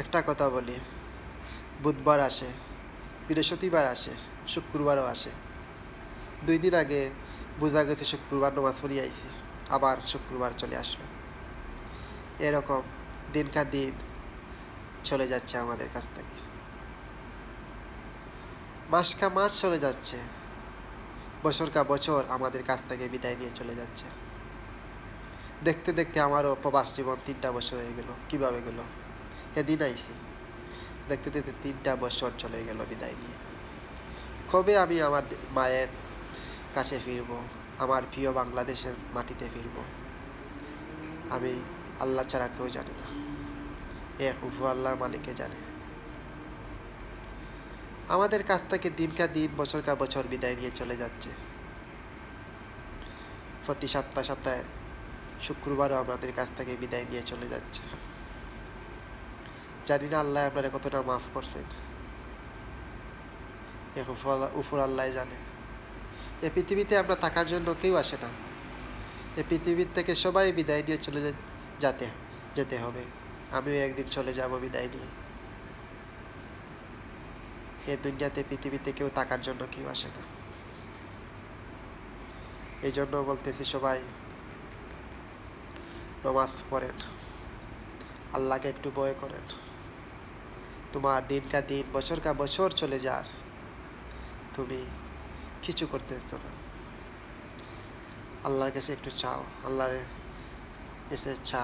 একটা কথা বলি, বুধবার আসে, বৃহস্পতিবার আসে, শুক্রবারও আসে। 2 দিন আগে বোঝা গেছে শুক্রবার নামাজ পড়ে আইছি, আবার শুক্রবার চলে আসলো। এরকম দিনকার দিন চলে যাচ্ছে আমাদের কাছ থেকে, মাস কা মাস চলে যাচ্ছে, বছর কা বছর আমাদের কাছ থেকে বিদায় নিয়ে চলে যাচ্ছে। দেখতে দেখতে আমারও প্রবাস জীবন 3টা বছর হয়ে গেল। কিভাবে গেল? এদিন আইছি, দেখতে দেখতে 3টা বছর চলে গেল বিদায় নিয়ে। কবে আমি আমার মায়ের কাছে ফিরব, আমার প্রিয় বাংলাদেশের মাটিতে ফিরব, আমি আল্লাহ ছাড়া কেউ জানে না, এক উপর আল্লাহর মালিকে জানে। আমাদের কাছ থেকে দিনকা দিন বছর কা বছর বিদায় নিয়ে চলে যাচ্ছে। প্রতি সপ্তাহে সপ্তাহে শুক্রবারও আমাদের কাছ থেকে বিদায় নিয়ে চলে যাচ্ছে। জানি না আল্লাহ আপনারা কতটা মাফ করছেন, এক উপর আল্লাহ জানে। এই পৃথিবীতে আমরা থাকার জন্য কেউ আসে না। এই পৃথিবীর থেকে সবাই বিদায় নিয়ে চলে যেতে হবে। আমিও একদিন চলে যাব বিদায় নিয়ে। এই দুনিয়াতে পৃথিবীতে কেউ থাকার জন্য কেউ আসে না। এই জন্য বলতেছি সবাই নামাজ পড়েন, আল্লাহকে একটু ভয় করেন। তোমার দিন কা দিন বছর কা বছর চলে যার, তুমি কিছু করতেছো না। আল্লাহর কাছে একটু চাও, আল্লাহর কাছে চাও।